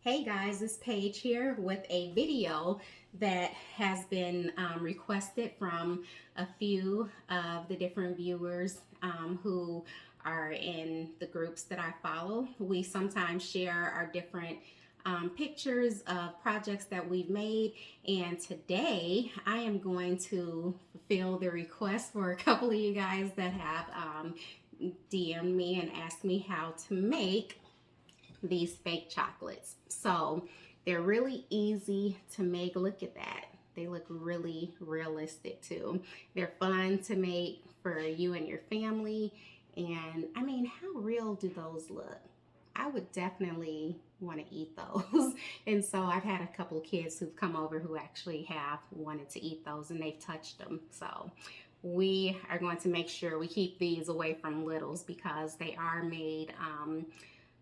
Hey guys, it's Paige here with a video that has been requested from a few of the different viewers who are in the groups that I follow. We sometimes share our different pictures of projects that we've made, and today I am going to fulfill the request for a couple of you guys that have DM'd me and asked me how to make these fake chocolates. So they're really easy to make. Look at that. They look really realistic too. They're fun to make for you and your family. And I mean, how real do those look? I would definitely want to eat those. And so I've had a couple of kids who've come over who actually have wanted to eat those and they've touched them. So we are going to make sure we keep these away from littles because they are made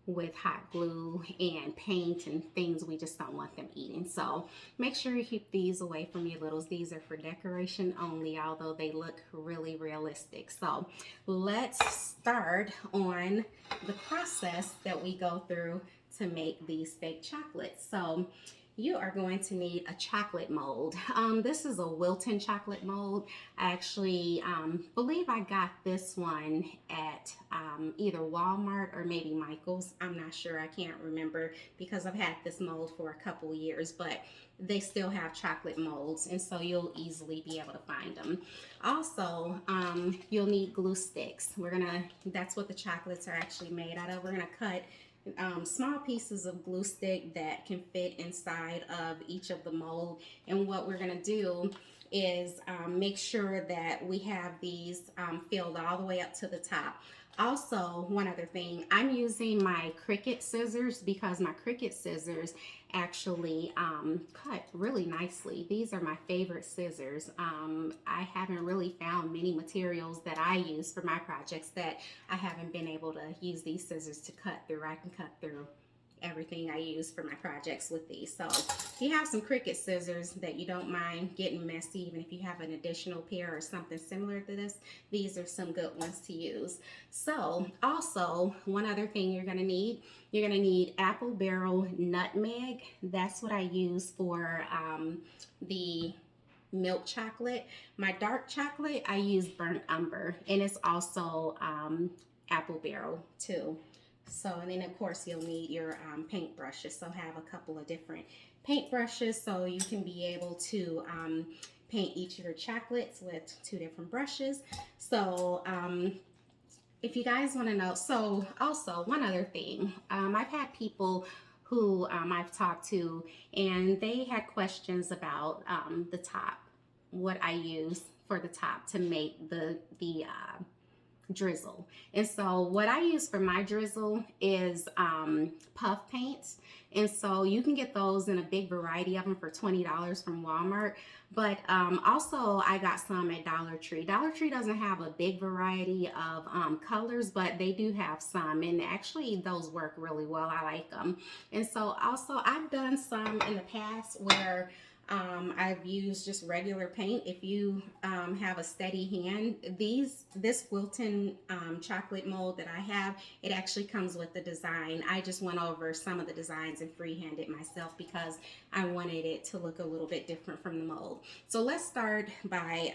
with hot glue and paint and things we just don't want them eating. So make sure you keep these away from your littles. These are for decoration only, although they look really realistic. So let's start on the process that we go through to make these fake chocolates. So you are going to need a chocolate mold. This is a Wilton chocolate mold. I actually believe I got this one at either Walmart or maybe Michael's. I'm not sure, I can't remember because I've had this mold for a couple years, but they still have chocolate molds, and so you'll easily be able to find them. Also, you'll need glue sticks. That's what the chocolates are actually made out of. We're gonna cut small pieces of glue stick that can fit inside of each of the mold, and what we're going to do is make sure that we have these filled all the way up to the top. Also, one other thing, I'm using my Cricut scissors because my Cricut scissors actually cut really nicely. These are my favorite scissors. I haven't really found many materials that I use for my projects that I haven't been able to use these scissors to cut through. I can cut through everything I use for my projects with these. So if you have some Cricut scissors that you don't mind getting messy, even if you have an additional pair or something similar to this, these are some good ones to use. So also, one other thing you're going to need apple barrel nutmeg. That's what I use for the milk chocolate. My dark chocolate, I use burnt umber, and it's also apple barrel too. So, and then of course you'll need your paint brushes. So have a couple of different paint brushes so you can be able to paint each of your chocolates with two different brushes. So if you guys want to know, so also one other thing, I've had people who I've talked to, and they had questions about the top, what I use for the top to make the drizzle. And so what I use for my drizzle is puff paints, and so you can get those in a big variety of them for $20 from Walmart. But also I got some at Dollar Tree. Dollar Tree doesn't have a big variety of colors, but they do have some, and actually those work really well. I like them. And so also I've done some in the past where I've used just regular paint. If you have a steady hand, this Wilton chocolate mold that I have, it actually comes with the design. I just went over some of the designs and freehanded myself because I wanted it to look a little bit different from the mold. So let's start by,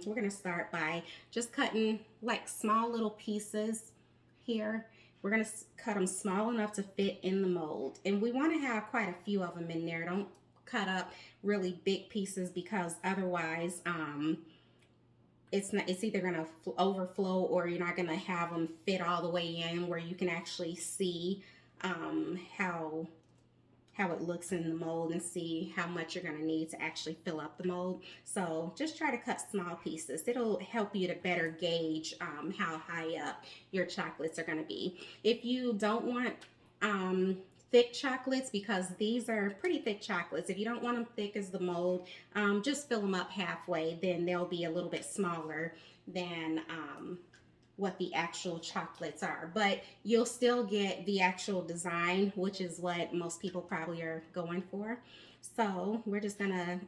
we're gonna start by just cutting like small little pieces here. We're gonna cut them small enough to fit in the mold. And we wanna have quite a few of them in there. Don't cut up really big pieces because otherwise it's either going to overflow or you're not going to have them fit all the way in where you can actually see how it looks in the mold and see how much you're going to need to actually fill up the mold. So just try to cut small pieces. It'll help you to better gauge how high up your chocolates are going to be. If you don't want thick chocolates, because these are pretty thick chocolates, if you don't want them thick as the mold, just fill them up halfway, then they'll be a little bit smaller than what the actual chocolates are, but you'll still get the actual design, which is what most people probably are going for. So we're just gonna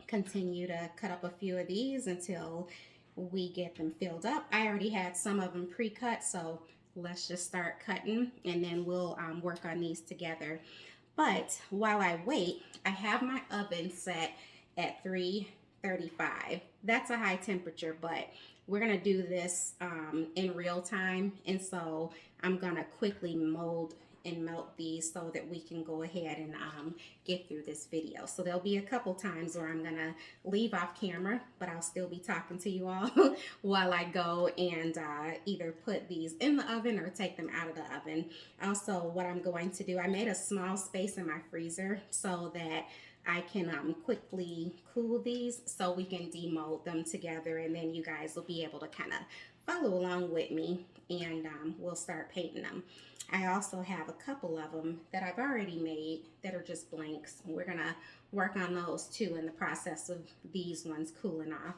continue to cut up a few of these until we get them filled up. I already had some of them pre-cut, so let's just start cutting, and then we'll work on these together. But while I wait, I have my oven set at 335. That's a high temperature, but we're gonna do this in real time, and so I'm gonna quickly mold and melt these so that we can go ahead and get through this video. So there'll be a couple times where I'm gonna leave off camera, but I'll still be talking to you all while I go and either put these in the oven or take them out of the oven. Also, what I'm going to do, I made a small space in my freezer so that I can quickly cool these so we can demold them together, and then you guys will be able to kind of follow along with me, and we'll start painting them. I also have a couple of them that I've already made that are just blanks. We're gonna work on those too in the process of these ones cooling off.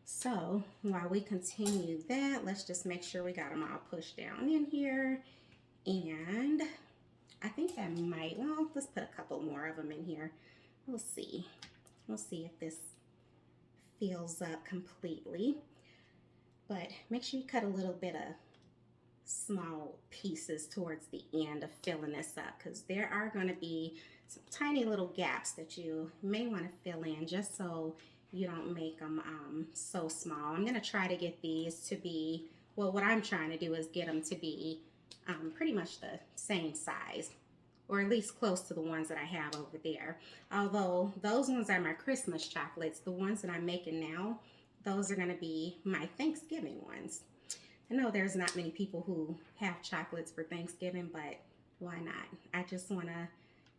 So while we continue that, let's just make sure we got them all pushed down in here. And I think that might, well, let's put a couple more of them in here. We'll see. We'll see if this fills up completely. But make sure you cut a little bit of small pieces towards the end of filling this up, because there are going to be some tiny little gaps that you may want to fill in just so you don't make them so small. I'm going to try to get these to be, well, what I'm trying to do is get them to be pretty much the same size, or at least close to the ones that I have over there. Although those ones are my Christmas chocolates, the ones that I'm making now, those are going to be my Thanksgiving ones. I know there's not many people who have chocolates for Thanksgiving, but why not? I just want to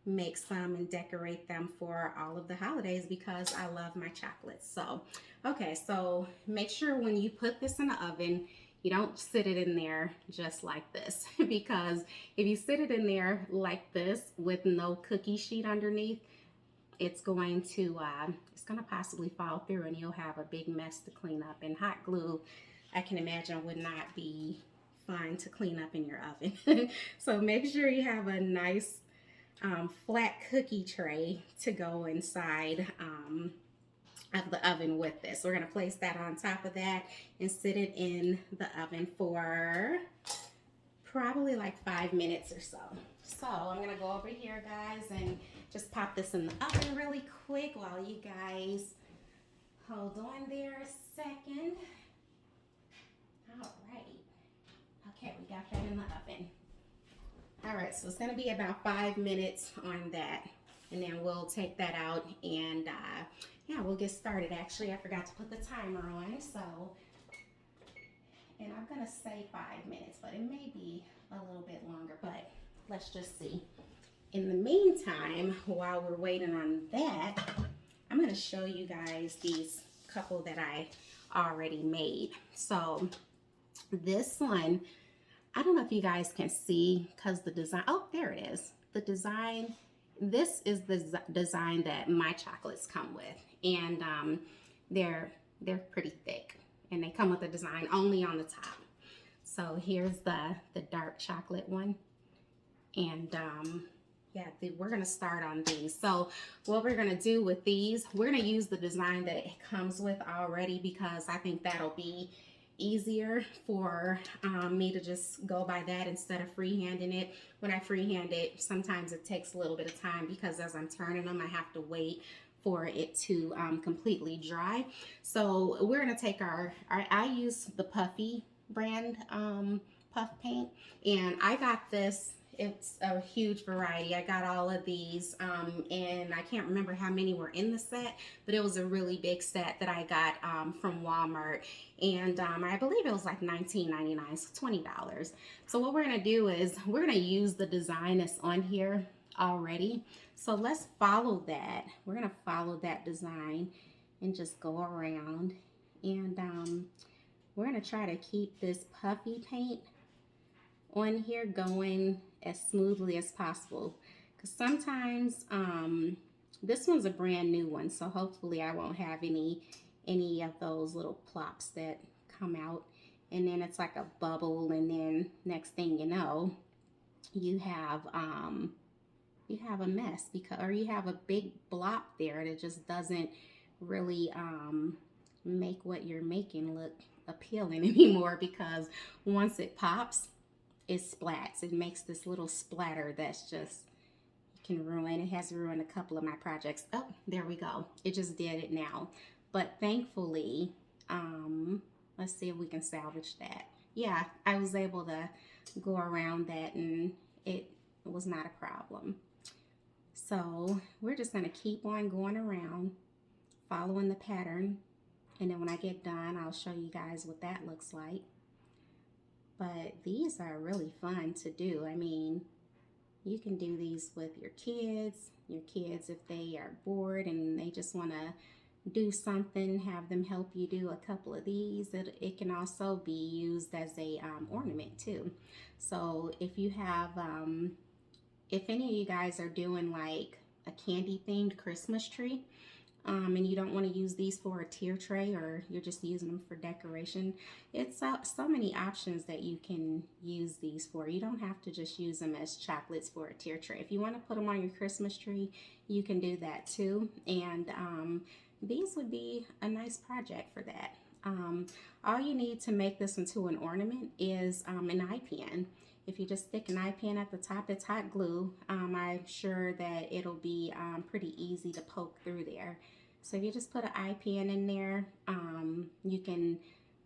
make some and decorate them for all of the holidays because I love my chocolates. So, okay, so make sure when you put this in the oven, you don't sit it in there just like this, because if you sit it in there like this with no cookie sheet underneath, it's going to possibly fall through and you'll have a big mess to clean up. And hot glue, I can imagine, would not be fun to clean up in your oven. So make sure you have a nice flat cookie tray to go inside of the oven with this. We're going to place that on top of that and sit it in the oven for probably like 5 minutes or so. So I'm going to go over here, guys, and just pop this in the oven really quick while you guys hold on there a second. All right. Okay, we got that in the oven. All right, so it's going to be about 5 minutes on that, and then we'll take that out and yeah, we'll get started. Actually, I forgot to put the timer on, so, and I'm going to say 5 minutes, but it may be a little bit longer, but let's just see. In the meantime, while we're waiting on that, I'm going to show you guys these couple that I already made. So this one, I don't know if you guys can see because the design, oh, there it is. The design, this is the design that my chocolates come with. And they're pretty thick. And they come with a design only on the top. So here's the dark chocolate one. And yeah, we're going to start on these. So what we're going to do with these, we're going to use the design that it comes with already, because I think that'll be easier for me to just go by that instead of freehanding it. When I freehand it, sometimes it takes a little bit of time because as I'm turning them, I have to wait for it to completely dry. So we're going to take I use the Puffy brand puff paint, and I got this. It's a huge variety. I got all of these, and I can't remember how many were in the set, but it was a really big set that I got from Walmart, and I believe it was like $19.99, so $20. So what we're gonna do is we're gonna use the design that's on here already. So let's follow that. We're gonna follow that design and just go around, and we're gonna try to keep this puffy paint on here going as smoothly as possible, because sometimes this one's a brand new one, so hopefully I won't have any of those little plops that come out, and then it's like a bubble, and then next thing you know, you have a mess, or you have a big blop there that just doesn't really make what you're making look appealing anymore, because once it pops, it splats. It makes this little splatter that's just can ruin. It has ruined a couple of my projects. Oh, there we go. It just did it now. But thankfully, let's see if we can salvage that. Yeah, I was able to go around that and it was not a problem. So we're just going to keep on going around, following the pattern. And then when I get done, I'll show you guys what that looks like. But these are really fun to do. I mean, you can do these with your kids if they are bored and they just want to do something, have them help you do a couple of these. It can also be used as a ornament too. So if you have, if any of you guys are doing like a candy themed Christmas tree, and you don't want to use these for a tier tray, or you're just using them for decoration, it's so many options that you can use these for. You don't have to just use them as chocolates for a tier tray. If you want to put them on your Christmas tree, you can do that too. And these would be a nice project for that. All you need to make this into an ornament is an eye pin. If you just stick an eye pin at the top, it's hot glue. I'm sure that it'll be pretty easy to poke through there. So if you just put an eye pin in there, you can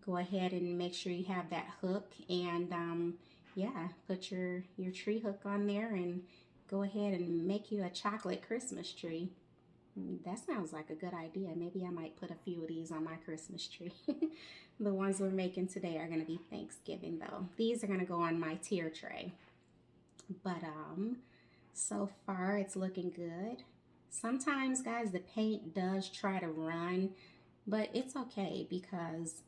go ahead and make sure you have that hook, and yeah, put your tree hook on there and go ahead and make you a chocolate Christmas tree. That sounds like a good idea. Maybe I might put a few of these on my Christmas tree. The ones we're making today are going to be Thanksgiving though. These are going to go on my tier tray. But so far it's looking good. Sometimes, guys, the paint does try to run, but it's okay because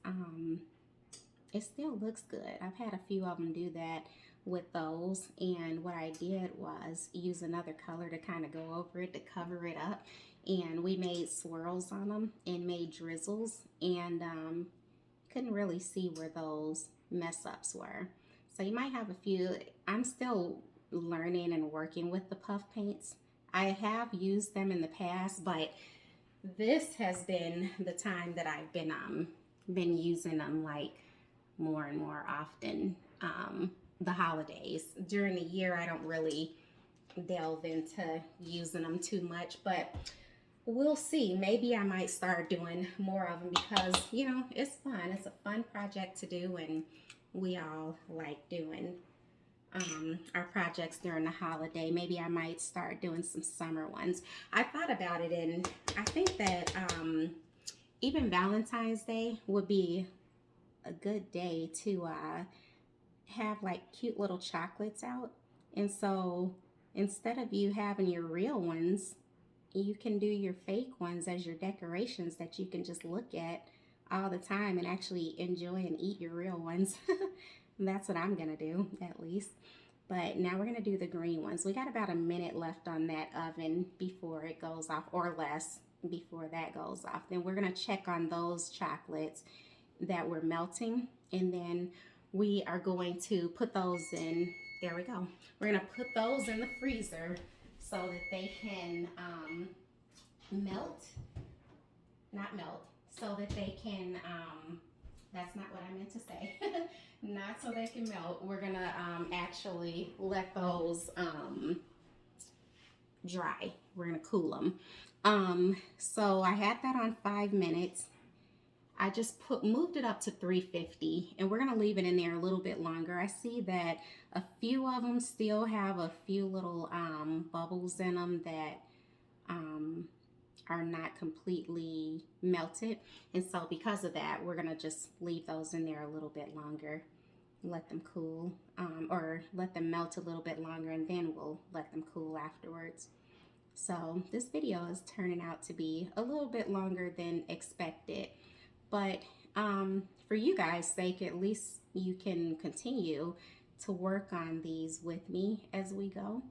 it still looks good. I've had a few of them do that with those, and what I did was use another color to kind of go over it to cover it up, and we made swirls on them and made drizzles, and couldn't really see where those mess ups were. So you might have a few. I'm still learning and working with the puff paints. I have used them in the past, but this has been the time that I've been using them like more and more often. The holidays. During the year, I don't really delve into using them too much, but we'll see. Maybe I might start doing more of them because, you know, it's fun. It's a fun project to do, and we all like doing our projects during the holiday. Maybe I might start doing some summer ones. I thought about it, and I think that even Valentine's Day would be a good day to have like cute little chocolates out. And so instead of you having your real ones, you can do your fake ones as your decorations that you can just look at all the time and actually enjoy and eat your real ones. That's what I'm gonna do, at least. But now we're gonna do the green ones. We got about a minute left on that oven before it goes off, or less before that goes off. Then we're gonna check on those chocolates that we're melting, and then we are going to put those in, there we go. We're gonna put those in the freezer so that they can so that they can, that's not what I meant to say. Not so they can melt. We're gonna actually let those dry. We're gonna cool them. So I had that on 5 minutes. I just moved it up to 350, and we're gonna leave it in there a little bit longer. I see that a few of them still have a few little bubbles in them that are not completely melted, and so because of that, we're gonna just leave those in there a little bit longer, let them cool, or let them melt a little bit longer, and then we'll let them cool afterwards. So this video is turning out to be a little bit longer than expected. But for you guys' sake, at least you can continue to work on these with me as we go.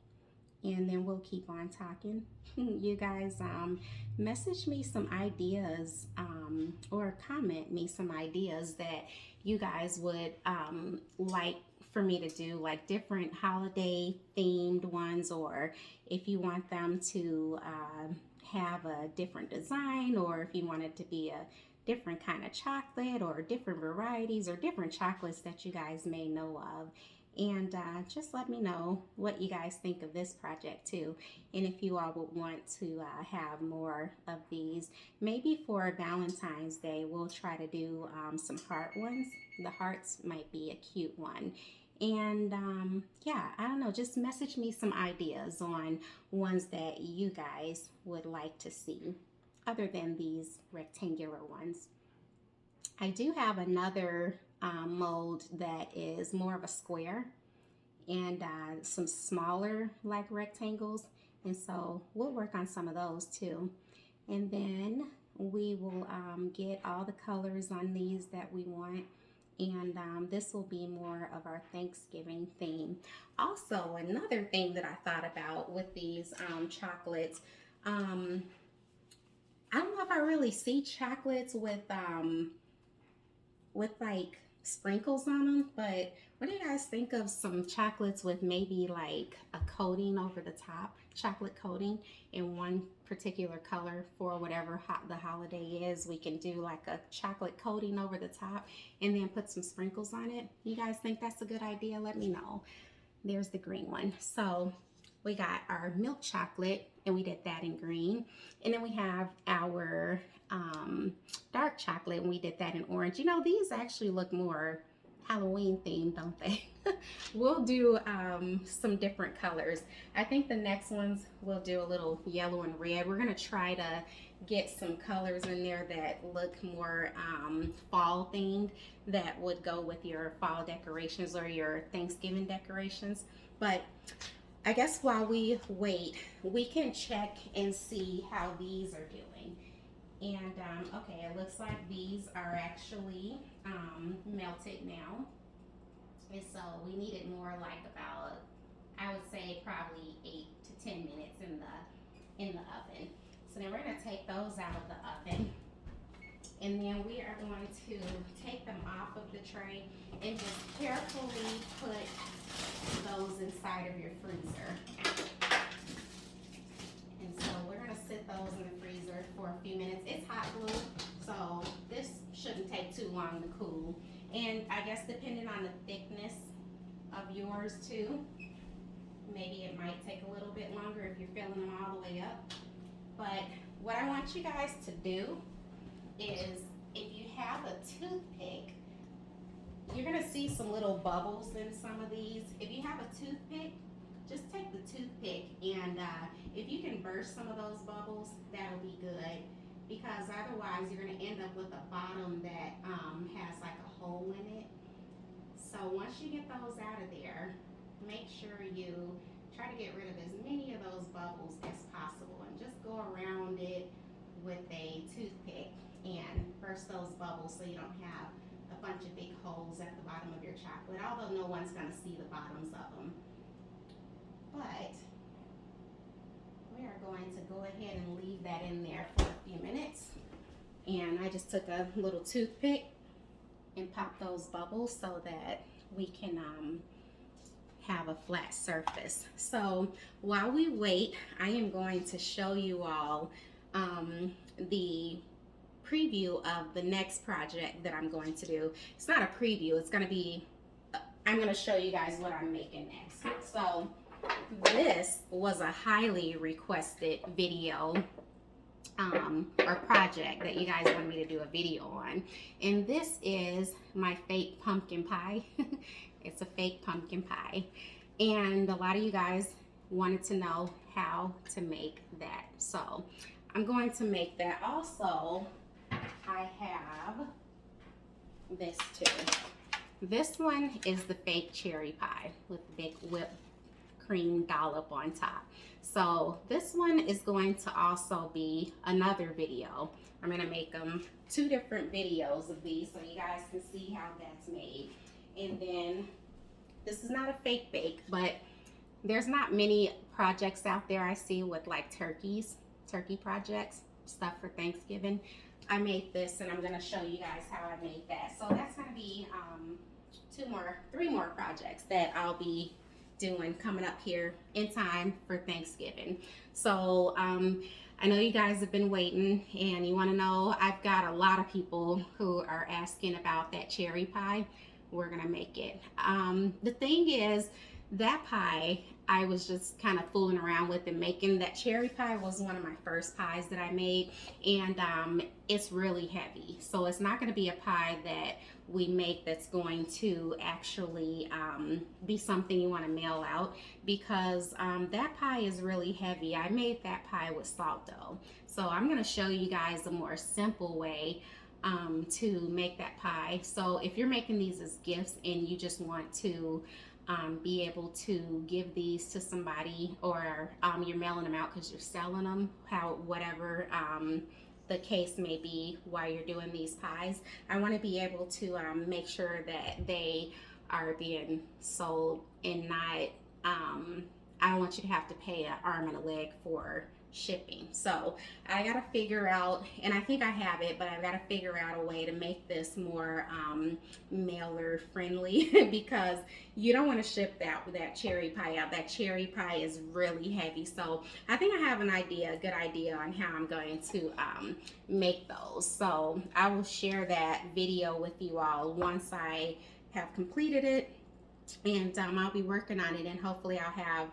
And then we'll keep on talking. You guys message me some ideas or comment me some ideas that you guys would like for me to do, like different holiday themed ones, or if you want them to have a different design, or if you want it to be a different kind of chocolate, or different varieties, or different chocolates that you guys may know of. And just let me know what you guys think of this project too. And if you all would want to have more of these, maybe for Valentine's Day, we'll try to do some heart ones. The hearts might be a cute one. And yeah, I don't know, just message me some ideas on ones that you guys would like to see other than these rectangular ones. I do have another mold that is more of a square and some smaller like rectangles, and so we'll work on some of those too. And then we will get all the colors on these that we want, and this will be more of our Thanksgiving theme. Also, another thing that I thought about with these chocolates, I don't know if I really see chocolates with like sprinkles on them, but what do you guys think of some chocolates with maybe like a coating over the top, chocolate coating in one particular color for whatever the holiday is? We can do like a chocolate coating over the top and then put some sprinkles on it. You guys think that's a good idea? Let me know. There's the green one. So we got our milk chocolate and we did that in green. And then we have our dark chocolate and we did that in orange. You know, these actually look more Halloween themed, don't they? We'll do some different colors. I think the next ones we'll do a little yellow and red. We're gonna try to get some colors in there that look more fall themed, that would go with your fall decorations or your Thanksgiving decorations. But I guess while we wait, we can check and see how these are doing. And okay, it looks like these are actually melted now. And so we needed more like about, I would say probably 8 to 10 minutes in the oven. So then we're gonna take those out of the oven. And then we are going to take them off of the tray and just carefully put those inside of your freezer. And so we're gonna sit those in the freezer for a few minutes. It's hot glue, so this shouldn't take too long to cool. And I guess depending on the thickness of yours too, maybe it might take a little bit longer if you're filling them all the way up. But what I want you guys to do is, if you have a toothpick, you're gonna see some little bubbles in some of these. If you have a toothpick, just take the toothpick and if you can burst some of those bubbles, that'll be good, because otherwise you're gonna end up with a bottom that has like a hole in it. So once you get those out of there, make sure you try to get rid of as many of those bubbles as possible and just go around it with a toothpick and burst those bubbles so you don't have a bunch of big holes at the bottom of your chocolate, although no one's gonna see the bottoms of them. But we are going to go ahead and leave that in there for a few minutes. And I just took a little toothpick and popped those bubbles so that we can have a flat surface. So while we wait, I am going to show you all the preview of the next project that I'm going to do. It's not a preview, it's going to be, I'm going to show you guys what I'm making next. So this was a highly requested video or project that you guys wanted me to do a video on, and this is my fake pumpkin pie. It's a fake pumpkin pie, and a lot of you guys wanted to know how to make that, so I'm going to make that. Also, I have this too. This one is the fake cherry pie with big whipped cream dollop on top. So this one is going to also be another video. I'm gonna make them 2 different videos of these so you guys can see how that's made. And then this is not a fake bake, but there's not many projects out there I see with like turkey projects, stuff for Thanksgiving. I made this and I'm gonna show you guys how I made that. So that's gonna be 3 more projects that I'll be doing coming up here in time for Thanksgiving. So I know you guys have been waiting and you want to know, I've got a lot of people who are asking about that cherry pie. we're gonna make it. The thing is, that pie, I was just kind of fooling around with and making. That cherry pie was one of my first pies that I made, and it's really heavy. So it's not going to be a pie that we make that's going to actually be something you want to mail out, because that pie is really heavy. I made that pie with salt dough. So I'm going to show you guys a more simple way to make that pie. So if you're making these as gifts and you just want to be able to give these to somebody, or you're mailing them out because you're selling them, whatever the case may be while you're doing these pies, I want to be able to make sure that they are being sold and not, I don't want you to have to pay an arm and a leg for shipping. So I gotta figure out, and I think I have it, but I've got to figure out a way to make this more mailer friendly because you don't want to ship that cherry pie out. That cherry pie is really heavy. So I think I have a good idea on how I'm going to make those. So I will share that video with you all once I have completed it, and I'll be working on it, and hopefully I'll have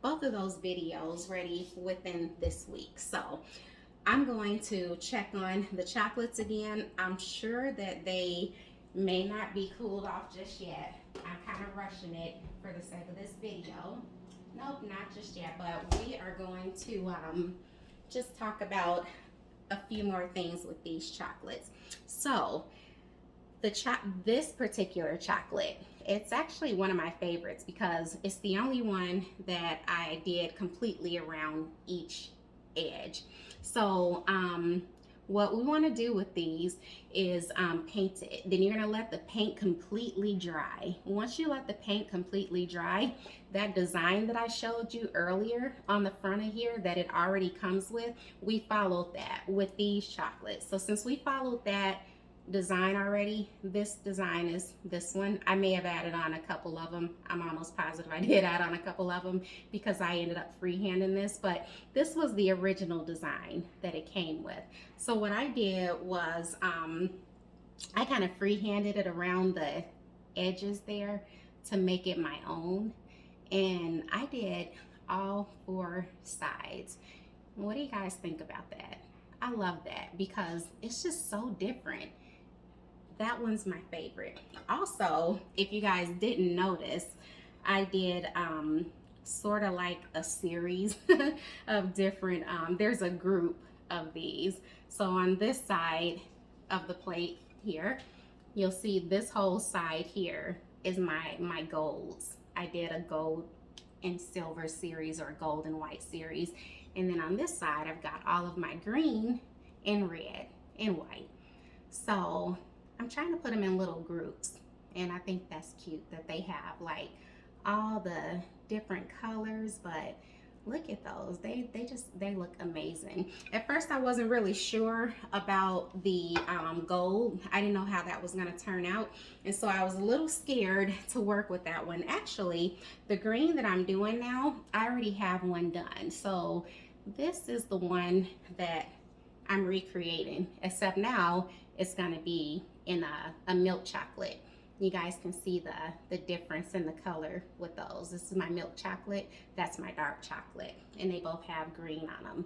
both of those videos ready within this week. So I'm going to check on the chocolates again. I'm sure that they may not be cooled off just yet. I'm kind of rushing it for the sake of this video. Nope, not just yet, but we are going to just talk about a few more things with these chocolates. So this particular chocolate, it's actually one of my favorites because it's the only one that I did completely around each edge. So what we want to do with these is paint it. Then you're going to let the paint completely dry. Once you let the paint completely dry, that design that I showed you earlier on the front of here that it already comes with, we followed that with these chocolates. So since we followed that design already, this design is this one. I may have added on a couple of them. I'm almost positive I did add on a couple of them because I ended up freehanding this, but this was the original design that it came with. So what I did was I kind of freehanded it around the edges there to make it my own, and I did all 4 sides. What do you guys think about that? I love that because it's just so different. That one's my favorite. Also, if you guys didn't notice, I did sort of like a series of different, there's a group of these. So on this side of the plate here, you'll see this whole side here is my golds. I did a gold and silver series or gold and white series. And then on this side, I've got all of my green and red and white. So I'm trying to put them in little groups, and I think that's cute that they have like all the different colors, but look at those. They look amazing. At first I wasn't really sure about the gold. I didn't know how that was going to turn out, and so I was a little scared to work with that one. Actually, the green that I'm doing now, I already have one done. So this is the one that I'm recreating, except now it's going to be in a milk chocolate. You guys can see the difference in the color with those. This is my milk chocolate, that's my dark chocolate, and they both have green on them.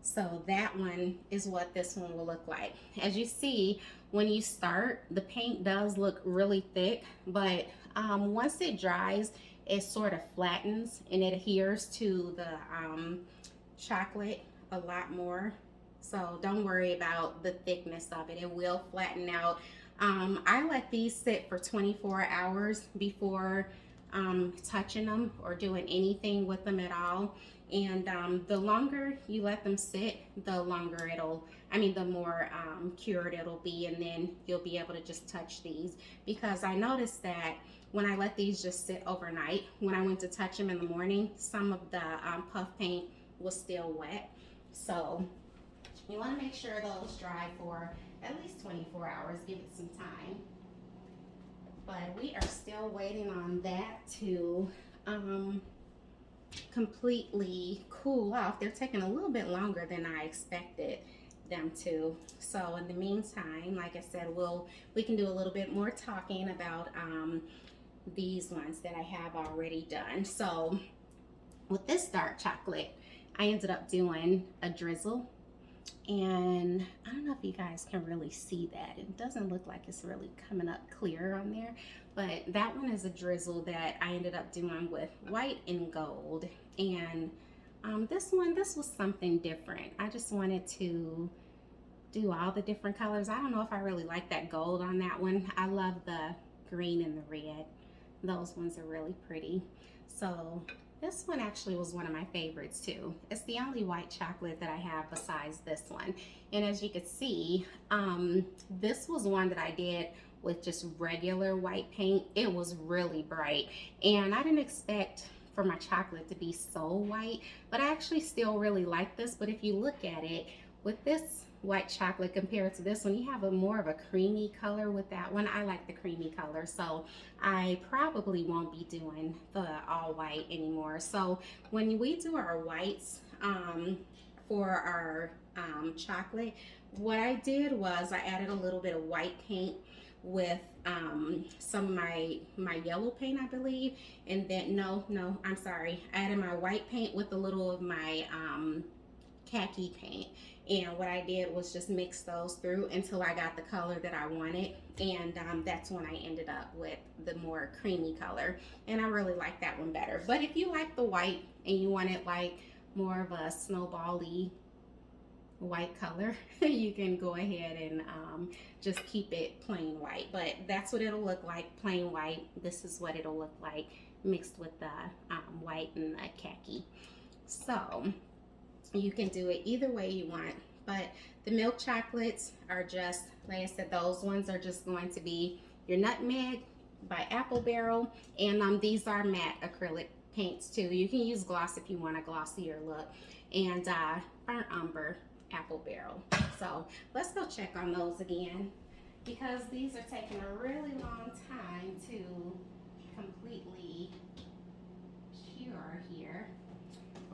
So that one is what this one will look like. As you see, when you start, the paint does look really thick, but once it dries, it sort of flattens and it adheres to the chocolate a lot more. So don't worry about the thickness of it. It will flatten out. I let these sit for 24 hours before touching them or doing anything with them at all. And the longer you let them sit, the longer the more cured it'll be, and then you'll be able to just touch these. Because I noticed that when I let these just sit overnight, when I went to touch them in the morning, some of the puff paint was still wet. So you want to make sure those dry for at least 24 hours. Give it some time. But we are still waiting on that to completely cool off. They're taking a little bit longer than I expected. them too. So in the meantime, like I said, we can do a little bit more talking about these ones that I have already done. So with this dark chocolate, I ended up doing a drizzle, and I don't know if you guys can really see that. It doesn't look like it's really coming up clear on there, but that one is a drizzle that I ended up doing with white and gold. And this was something different. I just wanted to do all the different colors. I don't know if I really like that gold on that one. I love the green and the red. Those ones are really pretty. So this one actually was one of my favorites too. It's the only white chocolate that I have besides this one. And as you can see, this was one that I did with just regular white paint. It was really bright, and I didn't expect for my chocolate to be so white, but I actually still really like this. But if you look at it, with this white chocolate compared to this one, you have a more of a creamy color with that one. I like the creamy color, so I probably won't be doing the all white anymore. So when we do our whites for our chocolate, what I did was I added a little bit of white paint with some of my yellow paint, I believe, and then I'm sorry, I added my white paint with a little of my khaki paint. And what I did was just mix those through until I got the color that I wanted, and that's when I ended up with the more creamy color, and I really like that one better. But if you like the white and you want it like more of a snowball-y white color, you can go ahead and just keep it plain white. But that's what it'll look like, plain white. This is what it'll look like mixed with the white and the khaki. So you can do it either way you want, but the milk chocolates are just, like I said, those ones are just going to be your nutmeg by Apple Barrel, and these are matte acrylic paints too. You can use gloss if you want a glossier look, and burnt umber Apple Barrel. So let's go check on those again, because these are taking a really long time to completely cure here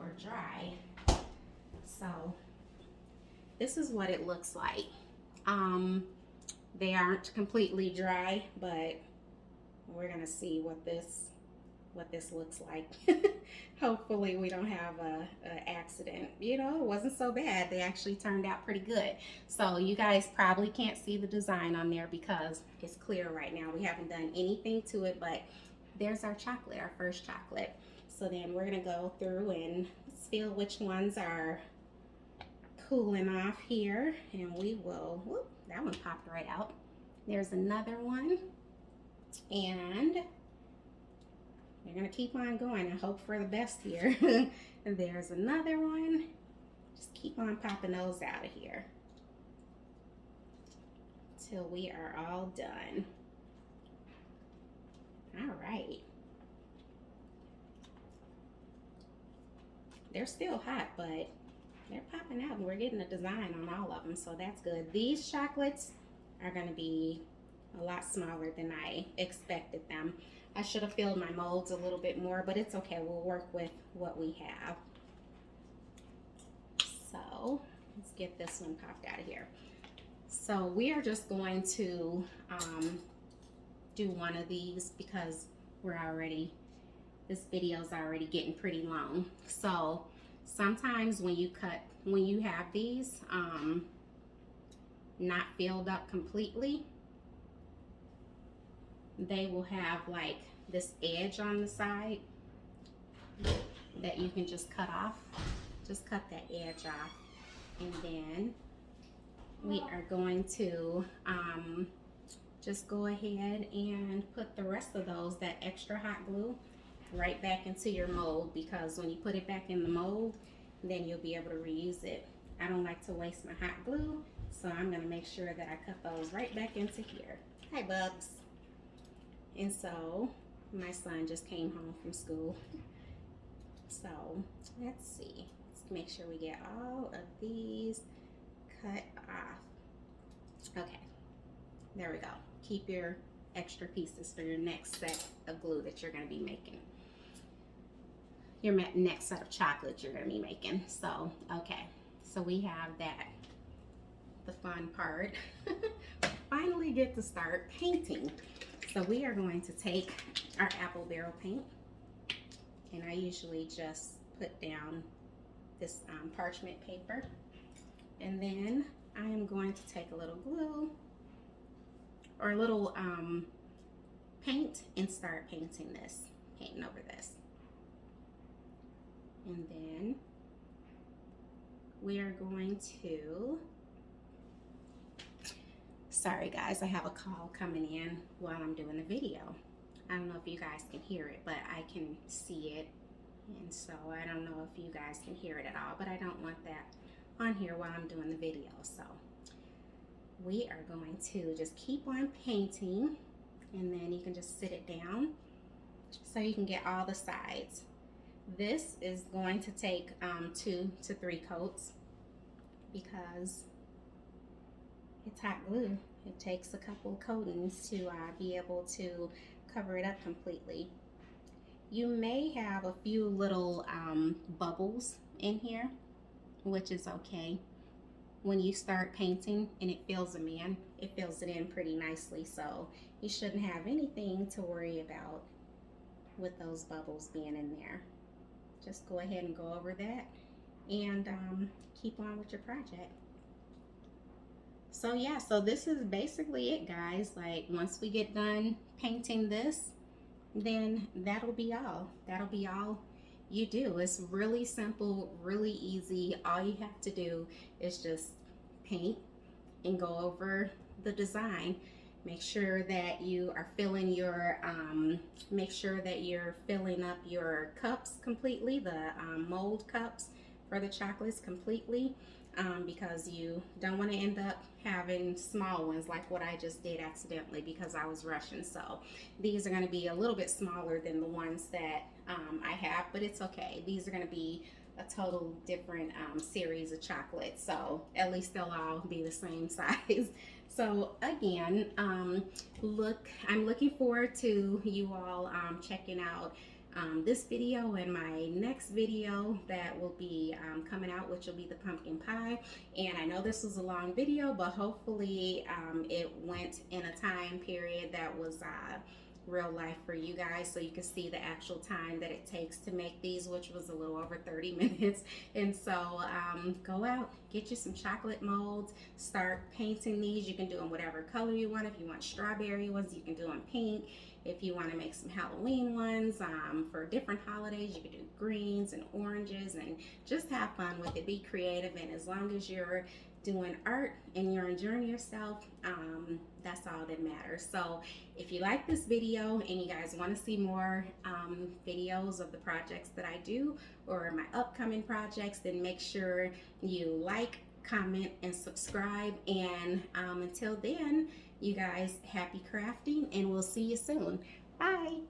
or dry. So this is what it looks like. They aren't completely dry, but we're gonna see what this looks like. Hopefully we don't have a accident. You know, it wasn't so bad. They actually turned out pretty good. So you guys probably can't see the design on there because it's clear right now. We haven't done anything to it, but there's our chocolate, our first chocolate. So then we're gonna go through and feel which ones are cooling off here, and we will, whoop, that one popped right out. There's another one, and we're gonna keep on going and hope for the best here. And there's another one. Just keep on popping those out of here till we are all done. All right. They're still hot, but they're popping out, and we're getting a design on all of them, so that's good. These chocolates are going to be a lot smaller than I expected them. I should have filled my molds a little bit more, but it's okay. We'll work with what we have. So let's get this one popped out of here. So we are just going to do one of these because this video is already getting pretty long. So sometimes when you have these not filled up completely, they will have like this edge on the side that you can just cut off. Just cut that edge off, and then we are going to just go ahead and put the rest of those, that extra hot glue, right back into your mold, because when you put it back in the mold, then you'll be able to reuse it. I don't like to waste my hot glue, so I'm gonna make sure that I cut those right back into here. Hi, Bubs. And so my son just came home from school. So let's see. Let's make sure we get all of these cut off. Okay, there we go. Keep your extra pieces for your next set of glue that you're going to be making. Your next set of chocolates you're going to be making. So, okay. So we have that the fun part. Finally get to start painting. So we are going to take our apple barrel paint, and I usually just put down this parchment paper, and then I am going to take a little glue or a little paint and start painting over this. And then we are going to, sorry guys, I have a call coming in while I'm doing the video. I don't know if you guys can hear it, but I can see it. And so I don't know if you guys can hear it at all, but I don't want that on here while I'm doing the video. So we are going to just keep on painting, and then you can just sit it down so you can get all the sides. This is going to take 2 to 3 coats because it's hot glue. It takes a couple coatings to be able to cover it up completely. You may have a few little bubbles in here, which is okay. When you start painting and it fills them in, it fills it in pretty nicely, so you shouldn't have anything to worry about with those bubbles being in there. Just go ahead and go over that and keep on with your project. So yeah, so this is basically it, guys. Like, once we get done painting this, then that'll be all. That'll be all you do. It's really simple, really easy. All you have to do is just paint and go over the design. Make sure that you are filling your up your cups completely, the mold cups for the chocolates completely, because you don't want to end up having small ones like what I just did accidentally because I was rushing. So these are going to be a little bit smaller than the ones that I have, but it's okay. These are going to be a total different series of chocolates, so at least they'll all be the same size. So again, I'm looking forward to you all checking out this video and my next video that will be coming out, which will be the pumpkin pie. And I know this was a long video, but hopefully it went in a time period that was real life for you guys, so you can see the actual time that it takes to make these, which was a little over 30 minutes. And so go out, get you some chocolate molds, start painting these. You can do them whatever color you want. If you want strawberry ones, you can do them pink. If you want to make some Halloween ones for different holidays, you can do greens and oranges, and just have fun with it. Be creative, and as long as you're doing art and you're enjoying yourself, that's all that matters. So if you like this video and you guys want to see more videos of the projects that I do or my upcoming projects, then make sure you like, comment, and subscribe. And until then, you guys, happy crafting, and we'll see you soon. Bye.